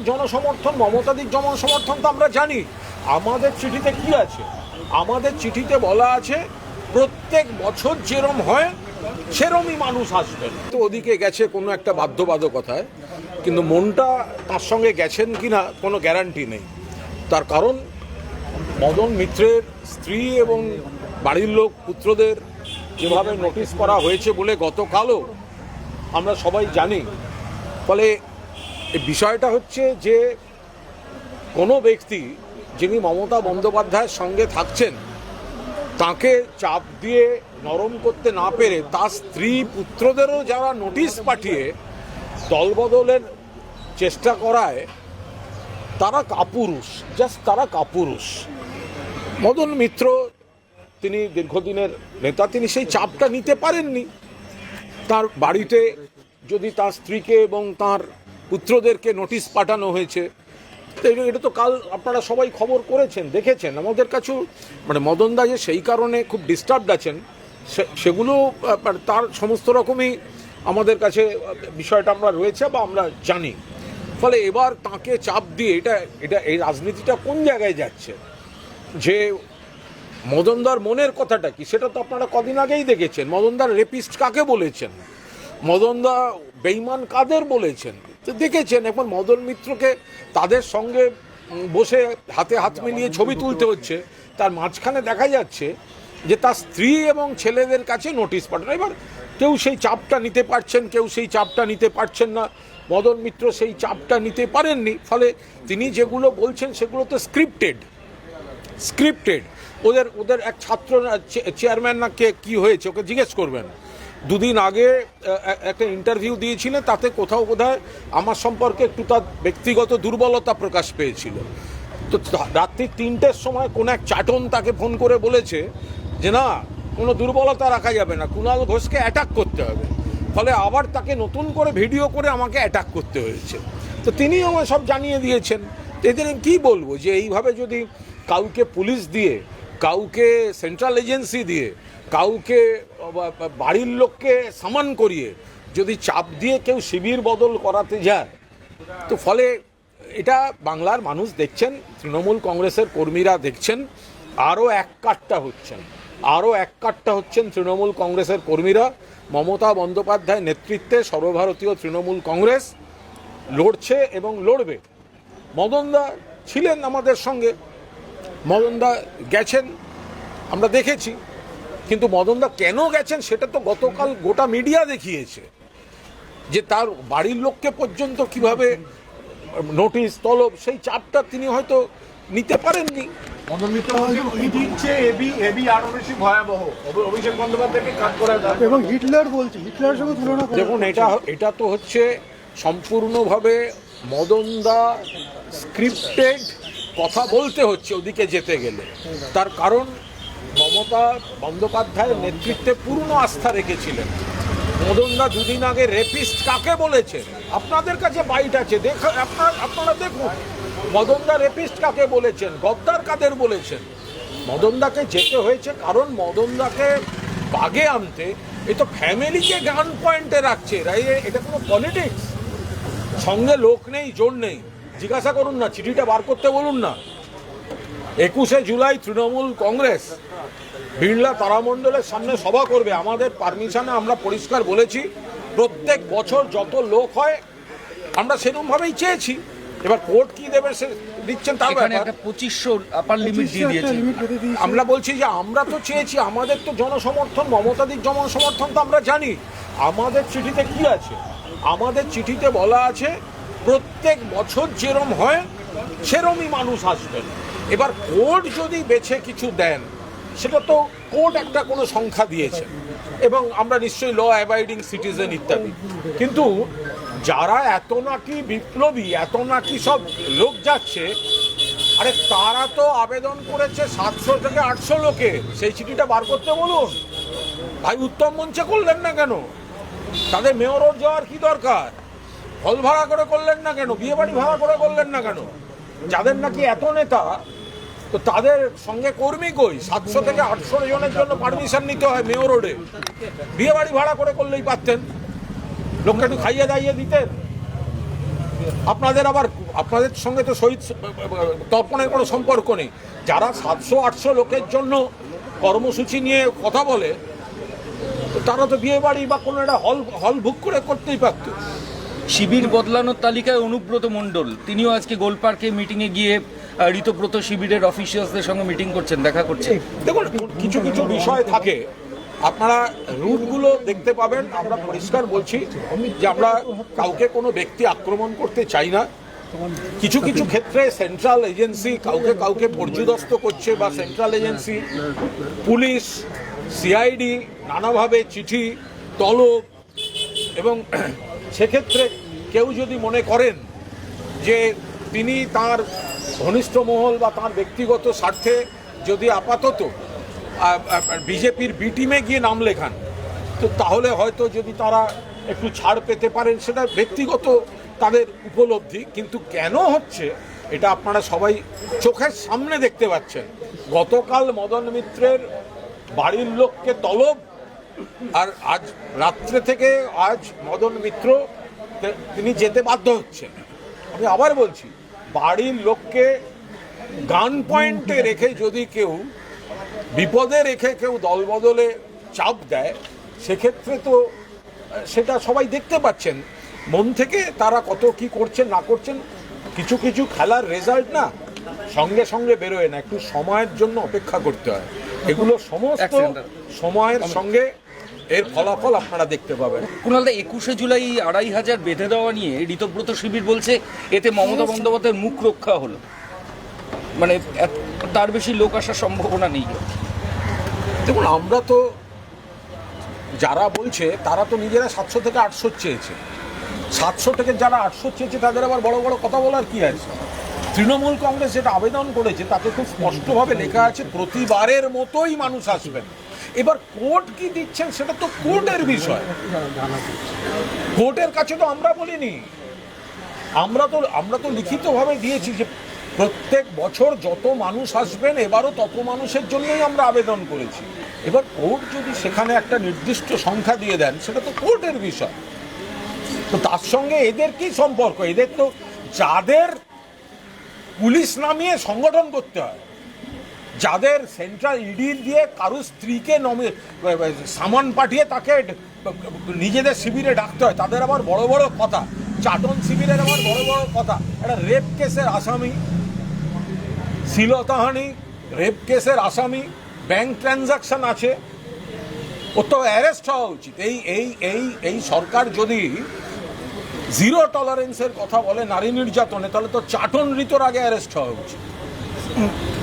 জনসমর্থন, মমতাদির জনসমর্থন তো আমরা জানি। আমাদের চিঠিতে কি আছে? আমাদের চিঠিতে বলা আছে প্রত্যেক বছর যেরম হয় সেরমই মানুষ আসবেন। তো ওদিকে গেছে কোনো একটা বাধ্যবাধকতায়, কিন্তু মনটা তার সঙ্গে গেছেন কিনা কোনো গ্যারান্টি নেই। তার কারণ মদন মিত্রের স্ত্রী এবং বাড়ির লোক পুত্রদের যেভাবে নোটিশ করা হয়েছে বলে গতকালও আমরা সবাই জানি। ফলে এই বিষয়টা হচ্ছে যে কোনো ব্যক্তি যিনি মমতা বন্দ্যোপাধ্যায়ের সঙ্গে থাকছেন তাকে চাপ দিয়ে নরম করতে না পেরে তার স্ত্রী পুত্রদেরও যারা নোটিশ পাঠিয়ে দলবদলের চেষ্টা করায় তারা কাপুরুষ, জাস্ট তারা কাপুরুষ। মদন মিত্র তিনি দীর্ঘদিনের নেতা, তিনি সেই চাপটা নিতে পারেননি। তার বাড়িতে যদি তার স্ত্রীকে এবং তার পুত্রদেরকে নোটিশ পাঠানো হয়েছে, তো এটা তো কাল আপনারা সবাই খবর করেছেন, দেখেছেন। আমাদের কাছেও মানে মদনদা যে সেই কারণে খুব ডিস্টার্বড আছেন সেগুলো তার সমস্ত রকমই আমাদের কাছে বিষয়টা আমরা রয়েছে বা আমরা জানি। ফলে এবার তাকে চাপ দিয়ে এটা এই রাজনীতিটা কোন জায়গায় যাচ্ছে, যে মদনদার মনের কথাটা কি সেটা তো আপনারা কদিন আগেই দেখেছেন। মদনদার রেপিস্ট কাকে বলেছেন, মদনদা বেঈমান কাদের বলেছেন তো দেখেছেন। এখন মদন মিত্রকে তাদের সঙ্গে বসে হাতে হাত মিলিয়ে ছবি তুলতে হচ্ছে, তার মাঝখানে দেখা যাচ্ছে যে তার স্ত্রী এবং ছেলেদের কাছে নোটিশ পাঠানো। এবার কেউ সেই চাপটা নিতে পারছেন, কেউ সেই চাপটা নিতে পারছেন না। মদন মিত্র সেই চাপটা নিতে পারেননি, ফলে তিনি যেগুলো বলছেন সেগুলো তো স্ক্রিপ্টেড। ওদের এক ছাত্র চেয়ারম্যান না কে কী হয়েছে ওকে জিজ্ঞেস করবেন। দুদিন আগে একটা ইন্টারভিউ দিয়েছিলেন, তাতে কোথাও বোধহয় আমার সম্পর্কে একটু তার ব্যক্তিগত দুর্বলতা প্রকাশ পেয়েছিল। তো রাত্রি 3টের সময় কোনো এক চাটন তাকে ফোন করে বলেছে যে না, কোনো দুর্বলতা রাখা যাবে না, কুণাল ঘোষকে অ্যাটাক করতে হবে। ফলে আবার তাকে নতুন করে ভিডিও করে আমাকে অ্যাটাক করতে হয়েছে। তো তিনি আমায় সব জানিয়ে দিয়েছেন। এদের কী বলবো, যে এইভাবে যদি কাউকে পুলিশ দিয়ে, কাউকে সেন্ট্রাল এজেন্সি দিয়ে, কাউকে বাড়ির লোককে সামান করিয়ে যদি চাপ দিয়ে কেউ শিবির বদল করাতে যায়, তো ফলে এটা বাংলার মানুষ দেখছেন, তৃণমূল কংগ্রেসের কর্মীরা দেখছেন, আরও এক কাট্টা হচ্ছেন তৃণমূল কংগ্রেসের কর্মীরা। মমতা বন্দ্যোপাধ্যায়ের নেতৃত্বে সর্বভারতীয় তৃণমূল কংগ্রেস লড়ছে এবং লড়বে। মদনদা ছিলেন আমাদের সঙ্গে, মদনদা গেছেন, আমরা দেখেছি। কিন্তু মদনদা কেন গেছেন সেটা তো গতকাল গোটা মিডিয়া দেখিয়েছে, যে তার বাড়ির লোককে পর্যন্ত কিভাবে নোটিশ তলব, সেই চাপটা তিনি হয়তো নিতে পারেননি। মদন মিত্র এবি আরো বেশি ভয়াবহ, অভিষেক বন্দ্যোপাধ্যায়কে কাট করা যায় এবং হিটলার বলছে, হিটলারের সঙ্গে তুলনা করে। দেখুন, এটা তো হচ্ছে সম্পূর্ণভাবে মদনদা স্ক্রিপ্টেড কথা বলতে হচ্ছে ওদিকে যেতে গেলে। তার কারণ মমতা বন্দ্যোপাধ্যায়ের নেতৃত্বে পূর্ণ আস্থা রেখেছিলেন। মদনদা দুদিন আগে রেপিস্ট কাকে বলেছেন, আপনাদের কাছে বাইট আছে, আপনারা দেখুন মদনদা রেপিস্ট কাকে বলেছেন, গদ্দার কাদের বলেছেন। মদনদাকে যেতে হয়েছে কারণ মদনদাকে বাগে আনতে এ তো ফ্যামিলিকে গান পয়েন্টে রাখছে। এটা কোনো পলিটিক্স, সঙ্গে লোক নেই, জোর নেই। জিজ্ঞাসা করুন না, চিঠিটা বার করতে বলুন না। 21শে জুলাই তৃণমূল কংগ্রেস বিড়লা তারামণ্ডলের সামনে সভা করবে। আমাদের পারমিশনে আমরা পরিষ্কার বলেছি প্রত্যেক বছর যত লোক হয় আমরা সেরকমভাবেই চেয়েছি। এবার কোর্ট কি দেবে সে দিচ্ছেন তার ব্যাপার। 2500 আপার লিমিট দিয়ে দিয়েছে। আমরা বলছি যে আমরা তো চেয়েছি, আমাদের তো জনসমর্থন, মমতাদির জনসমর্থন তো আমরা জানি। আমাদের চিঠিতে কি আছে? আমাদের চিঠিতে বলা আছে প্রত্যেক বছর যেরম হয় সেরমই মানুষ আসবেন। এবার কোর্ট যদি বেছে কিছু দেন, সেটা তো কোর্ট একটা কোনো সংখ্যা দিয়েছে এবং আমরা নিশ্চয়ই ল অ্যাবাইডিং সিটিজেন ইত্যাদি। কিন্তু যারা এত নাকি বিপ্লবী, এত নাকি সব লোক যাচ্ছে, আরে তারা তো আবেদন করেছে 700 থেকে 800 লোকে। সেই চিঠিটা বার করতে বলুন ভাই। উত্তম মঞ্চে করলেন না কেন? তাদের মেয়র যাওয়ার কি দরকার? হল ভাড়া করে করলেন না কেন? বিয়ে বাড়ি ভাড়া করে করলেন না কেন? যাদের নাকি এত নেতা, তো তাদের সঙ্গে কর্মী কই? 700 থেকে 800 জনের জন্য পারমিশন নিতে হয় মেয়র রোডে। বিয়ে বাড়ি ভাড়া করে করলেই পারতেন, লোককে একটু খাইয়ে দাইয়ে দিতেন। আপনাদের সঙ্গে তো শহীদ তর্পণের কোনো সম্পর্ক নেই। যারা 700-800 লোকের জন্য কর্মসূচি নিয়ে কথা বলে, তো তারা তো বিয়ে বাড়ি বা কোনো একটা হল বুক করে করতেই পারত। শিবির বদলানোর তালিকায় অনুব্রত মণ্ডল, তিনিও আজকে গোলপার্কে মিটিংয়ে গিয়ে ঋতব্রত শিবিরের অফিসিয়ালসদের সঙ্গে মিটিং করছেন, দেখা করছেন। দেখুন, কিছু কিছু বিষয় থাকে, আপনারা রুটগুলো দেখতে পাবেন। আমরা পরিষ্কার বলছি যে আমরা কাউকে কোনো ব্যক্তি আক্রমণ করতে চাই না। কিছু কিছু ক্ষেত্রে সেন্ট্রাল এজেন্সি কাউকে পর্যুদস্ত করছে, বা সেন্ট্রাল এজেন্সি, পুলিশ, সিআইডি নানাভাবে চিঠি, তলব, এবং সেক্ষেত্রে কেউ যদি মনে করেন যে তিনি তার ঘনিষ্ঠ মহল বা তার ব্যক্তিগত স্বার্থে যদি আপাতত বিজেপির বি টিমে গিয়ে নাম লেখান, তো তাহলে হয়তো যদি তারা একটু ছাড় পেতে পারেন, সেটা ব্যক্তিগত তাদের উপলব্ধি। কিন্তু কেন হচ্ছে এটা আপনারা সবাই চোখের সামনে দেখতে পাচ্ছেন। গতকাল মদন মিত্রের বাড়ির লোককে তলব, আর আজ রাত্রে থেকে আজ মদন মিত্র তিনি যেতে বাধ্য হচ্ছেন। আমি আবার বলছি, বাড়ির লোককে গান পয়েন্টে রেখে যদি কেউ বিপদে রেখে কেউ দলবদলে চাপ দেয়, সেক্ষেত্রে তো সেটা সবাই দেখতে পাচ্ছেন মন থেকে তারা কত কি করছেন না করছেন। কিছু কিছু খেলার রেজাল্ট না সঙ্গে সঙ্গে বেরোয় না, একটু সময়ের জন্য অপেক্ষা করতে হয়। এগুলো সমস্ত সময়ের সঙ্গে এর ফলাফল আপনারা দেখতে পাবেন। কুণালদা, 21শে জুলাই 2500 বেঁধে দেওয়া নিয়ে ঋতব্রত শিবির বলছে এতে মমতা বন্দ্যোপাধ্যায়ের মুখ রক্ষা হলো, মানে তার বেশি লোক আসার সম্ভাবনা নেই। দেখুন, আমরা তো যারা বলছে তারা তো নিজেরা 700 থেকে 800 চেয়েছে। 700 থেকে যারা 800 চেয়েছে তাদের আবার বড় বড় কথা বলার কি আছে? তৃণমূল কংগ্রেস যেটা আবেদন করেছে তাতে খুব স্পষ্টভাবে লেখা আছে প্রতিবারের মতোই মানুষ আসবেন। এবার কোর্ট কি দিচ্ছেন সেটা তো কোর্টের বিষয়। কোর্টের কাছে তো আমরা বলিনি, আমরা তো লিখিতভাবে দিয়েছি যে প্রত্যেক বছর যত মানুষ আসবেন এবারও তত মানুষের জন্যই আমরা আবেদন করেছি। এবার কোর্ট যদি সেখানে একটা নির্দিষ্ট সংখ্যা দিয়ে দেন, সেটা তো কোর্টের বিষয়। তো তার সঙ্গে এদের কি সম্পর্ক? এদের তো যাদের পুলিশ নামিয়ে সংগঠন করতে হয়, যাদের সেন্ট্রাল ইডি দিয়ে কারো স্ত্রীকে সামান পাঠিয়ে তাকে নিজেদের শিবিরে ডাকতে হয়, তাদের আবার বড় বড় কথা। চাটন শিবিরের আবার বড় বড় কথা। একটা রেপ কেসের আসামি, শ্লীলতাহানি রেপ কেসের আসামি, ব্যাংক ট্রানজাকশন আছে, ও তো অ্যারেস্ট হওয়া উচিত। এই সরকার যদি জিরো টলারেন্সের কথা বলে নারী নির্যাতনে, তাহলে তো চাটন ঋতুর আগে অ্যারেস্ট হওয়া উচিত।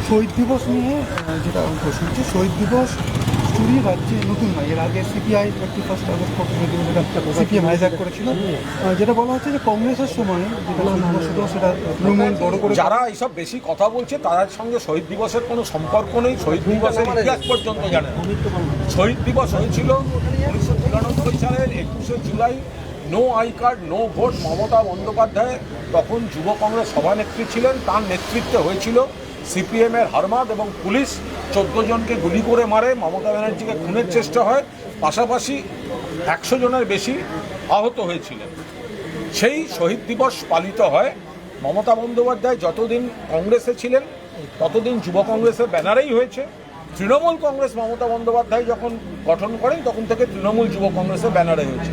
শহীদ দিবস নিয়ে যেটা প্রশ্ন হচ্ছে, শহীদ দিবস চুরি রাজ্যে নতুন নয়। এর আগে সিপিআই 31 আগস্ট সিপিএম হাইজ্যাক করেছিল। যেটা বলা হচ্ছে যে কংগ্রেসের সময় যেটা সেটা তৃণমূল বড় করে। যারা এইসব বেশি কথা বলছে তাদের সঙ্গে শহীদ দিবসের কোনো সম্পর্ক নেই। শহীদ দিবসের ইতিহাস পর্যন্ত জানেন। শহীদ দিবস হয়েছিল 1993 সালের 21শে জুলাই। No I card, no vote. Mamata Bandyopadhyay তখন যুব কংগ্রেস সভানেত্রী ছিলেন, তার নেতৃত্বে হয়েছিল। সিপিএমের হারমাদ এবং পুলিশ 14 জনকে গুলি করে মারে, মমতা ব্যানার্জিকে খুনের চেষ্টা হয়, পাশাপাশি 100 জনের বেশি আহত হয়েছিলেন। সেই শহীদ দিবস পালিত হয়। মমতা বন্দ্যোপাধ্যায় যতদিন কংগ্রেসে ছিলেন ততদিন যুব কংগ্রেসের ব্যানারেই হয়েছে। তৃণমূল কংগ্রেস মমতা বন্দ্যোপাধ্যায় যখন গঠন করেন তখন থেকে তৃণমূল যুব কংগ্রেসের ব্যানারে হয়েছে।